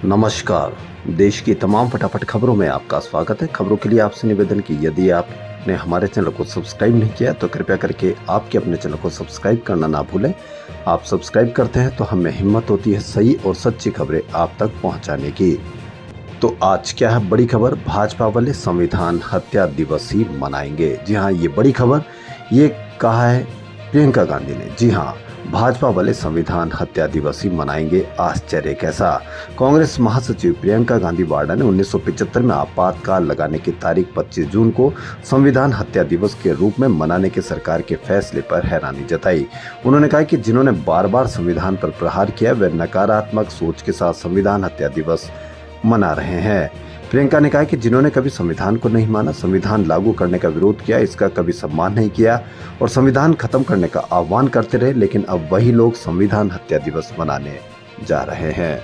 नमस्कार। देश की तमाम फटाफट खबरों में आपका स्वागत है। खबरों के लिए आपसे निवेदन कि यदि आपने हमारे चैनल को सब्सक्राइब नहीं किया तो कृपया करके आपके अपने चैनल को सब्सक्राइब करना ना भूलें। आप सब्सक्राइब करते हैं तो हमें हिम्मत होती है सही और सच्ची खबरें आप तक पहुंचाने की। तो आज क्या है बड़ी खबर, भाजपा वाले संविधान हत्या दिवस ही मनाएंगे। जी हाँ, ये बड़ी खबर ये कहा है प्रियंका गांधी ने। जी हाँ, भाजपा वाले संविधान हत्या दिवस ही मनाएंगे, आश्चर्य कैसा। कांग्रेस महासचिव प्रियंका गांधी वाड्रा ने 1975 में आपातकाल लगाने की तारीख 25 जून को संविधान हत्या दिवस के रूप में मनाने के सरकार के फैसले पर हैरानी जताई। उन्होंने कहा कि जिन्होंने बार बार संविधान पर प्रहार किया वे नकारात्मक सोच के साथ संविधान हत्या दिवस मना रहे हैं। प्रियंका ने कहा कि जिन्होंने कभी संविधान को नहीं माना, संविधान लागू करने का विरोध किया, इसका कभी सम्मान नहीं किया और संविधान खत्म करने का आह्वान करते रहे, लेकिन अब वही लोग संविधान हत्या दिवस मनाने जा रहे हैं।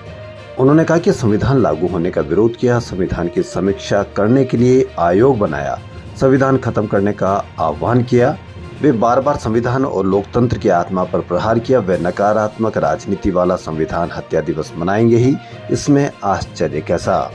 उन्होंने कहा कि संविधान लागू होने का विरोध किया, संविधान की समीक्षा करने के लिए आयोग बनाया, संविधान खत्म करने का आह्वान किया, वे बार बार संविधान और लोकतंत्र की आत्मा पर प्रहार किया, वे नकारात्मक राजनीति वाला संविधान हत्या दिवस मनाएंगे ही, इसमें आश्चर्य कैसा।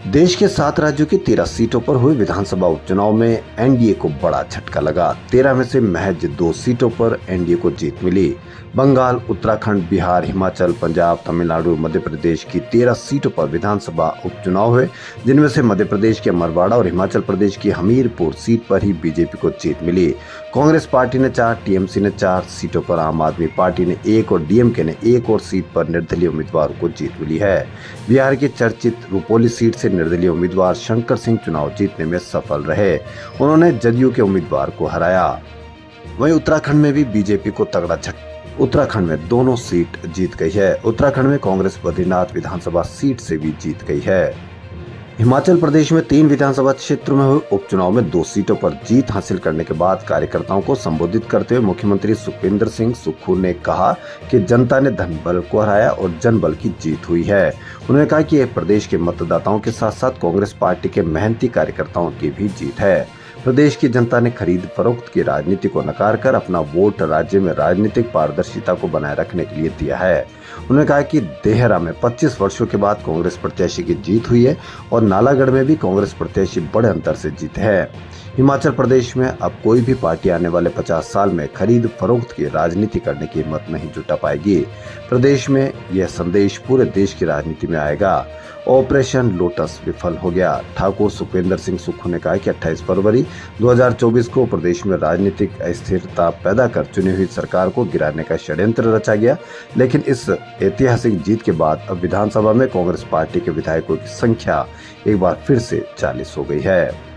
देश के 7 राज्यों की 13 सीटों पर हुए विधानसभा उपचुनाव में एनडीए को बड़ा झटका लगा। 13 में से महज 2 सीटों पर एनडीए को जीत मिली। बंगाल, उत्तराखंड, बिहार, हिमाचल, पंजाब, तमिलनाडु, मध्य प्रदेश की 13 सीटों पर विधानसभा उपचुनाव हुए, जिनमें से मध्य प्रदेश के मरवाड़ा और हिमाचल प्रदेश की हमीरपुर सीट पर ही बीजेपी को जीत मिली। कांग्रेस पार्टी ने 4, टीएमसी ने 4 सीटों पर, आम आदमी पार्टी ने 1 और डीएमके ने 1 और सीट पर निर्दलीय उम्मीदवार को जीत मिली है। बिहार की चर्चित रुपोली सीट से निर्दलीय उम्मीदवार शंकर सिंह चुनाव जीतने में सफल रहे। उन्होंने जदयू के उम्मीदवार को हराया। वहीं उत्तराखंड में भी बीजेपी को तगड़ा झटका। उत्तराखंड में दोनों सीट जीत गई है। उत्तराखंड में कांग्रेस बद्रीनाथ विधानसभा सीट से भी जीत गई है। हिमाचल प्रदेश में 3 विधानसभा क्षेत्रों में हुए उपचुनाव में 2 सीटों पर जीत हासिल करने के बाद कार्यकर्ताओं को संबोधित करते हुए मुख्यमंत्री सुखविंदर सिंह सुक्खू ने कहा कि जनता ने धन बल को हराया और जनबल की जीत हुई है। उन्होंने कहा कि यह प्रदेश के मतदाताओं के साथ साथ कांग्रेस पार्टी के मेहनती कार्यकर्ताओं की भी जीत है। प्रदेश की जनता ने खरीद फरोख्त की राजनीति को नकार कर अपना वोट राज्य में राजनीतिक पारदर्शिता को बनाए रखने के लिए दिया है। उन्होंने कहा कि देहरा में 25 वर्षों के बाद कांग्रेस प्रत्याशी की जीत हुई है और नालागढ़ में भी कांग्रेस प्रत्याशी बड़े अंतर से जीते हैं। हिमाचल प्रदेश में अब कोई भी पार्टी आने वाले 50 साल में खरीद फरोख्त की राजनीति करने की हिम्मत नहीं जुटा पाएगी। प्रदेश में यह संदेश पूरे देश की राजनीति में आएगा। ऑपरेशन लोटस विफल हो गया। ठाकुर सुखविंदर सिंह सुक्खू ने कहा कि 28 फरवरी 2024 को प्रदेश में राजनीतिक अस्थिरता पैदा कर चुनी हुई सरकार को गिराने का षड्यंत्र रचा गया, लेकिन इस ऐतिहासिक जीत के बाद अब विधानसभा में कांग्रेस पार्टी के विधायकों की संख्या एक बार फिर से 40 हो गई है।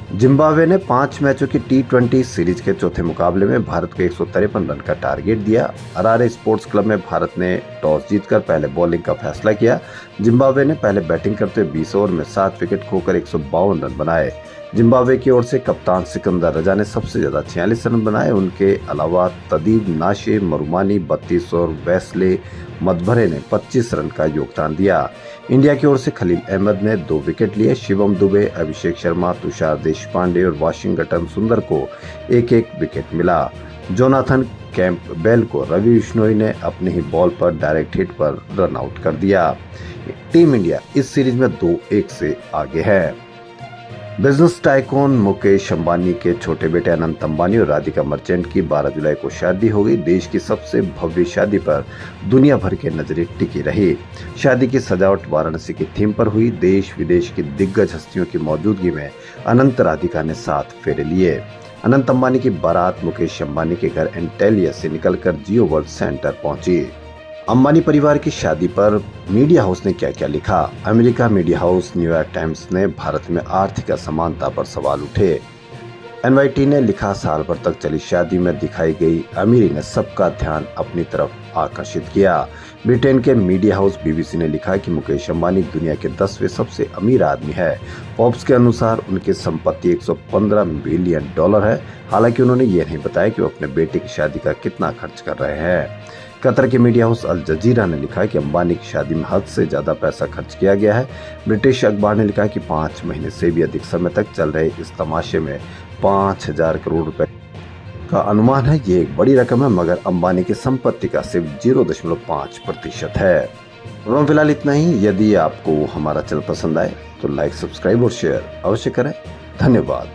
जिम्बाब्वे ने 5 मैचों की T20 सीरीज के चौथे मुकाबले में भारत को 153 रन का टारगेट दिया। अरारे स्पोर्ट्स क्लब में भारत ने टॉस जीतकर पहले बॉलिंग का फैसला किया। जिम्बाब्वे ने पहले बैटिंग करते हुए 20 ओवर में 7 विकेट खोकर 152 रन बनाए। जिम्बाब्वे की ओर से कप्तान सिकंदर रजा ने सबसे ज्यादा 46 रन बनाए। उनके अलावा तदीब नाशे मरुमानी 32 और वेस्ले मधभरे ने 25 रन का योगदान दिया। इंडिया की ओर से खलील अहमद ने 2 विकेट लिए। शिवम दुबे, अभिषेक शर्मा, तुषार देशपांडे और वाशिंगटन सुंदर को 1-1 विकेट मिला। जोनाथन कैंपबेल को रवि बिश्नोई ने अपने ही बॉल पर डायरेक्ट हिट पर रन आउट कर दिया। टीम इंडिया इस सीरीज में 2-1 से आगे है। बिजनेस टाइकून मुकेश अंबानी के छोटे बेटे अनंत अंबानी और राधिका मर्चेंट की 12 जुलाई को शादी हो गई। देश की सबसे भव्य शादी पर दुनिया भर की नजरें टिकी रही। शादी की सजावट वाराणसी की थीम पर हुई। देश विदेश की दिग्गज हस्तियों की मौजूदगी में अनंत राधिका ने 7 फेरे लिए। अनंत अंबानी की बारात मुकेश अंबानी के घर एंटेलिया से निकलकर जियो वर्ल्ड सेंटर पहुंची। अंबानी परिवार की शादी पर मीडिया हाउस ने क्या क्या लिखा। America media house New York times ने भारत में आर्थिक असमानता पर सवाल उठे। एनवाईटी ने लिखा, साल भर तक चली शादी में दिखाई गई अमीरी ने सबका ध्यान अपनी तरफ आकर्षित किया। ब्रिटेन के मीडिया हाउस बीबीसी ने लिखा कि मुकेश अंबानी दुनिया के 10वें सबसे अमीर आदमी है। फोर्ब्स के अनुसार उनकी संपत्ति $115 बिलियन है। हालांकि उन्होंने ये नहीं बताया कि वो अपने बेटे की शादी का कितना खर्च कर रहे हैं। कतर के मीडिया हाउस अल जजीरा ने लिखा कि अंबानी की शादी में हद से ज्यादा पैसा खर्च किया गया है। ब्रिटिश अखबार ने लिखा कि 5 महीने से भी अधिक समय तक चल रहे इस तमाशे में 5,000 करोड़ रुपए का अनुमान है। ये एक बड़ी रकम है, मगर अंबानी की संपत्ति का सिर्फ 0.5% है। एवं फिलहाल इतना ही। यदि आपको हमारा चैनल पसंद आए तो लाइक, सब्सक्राइब और शेयर अवश्य करें। धन्यवाद।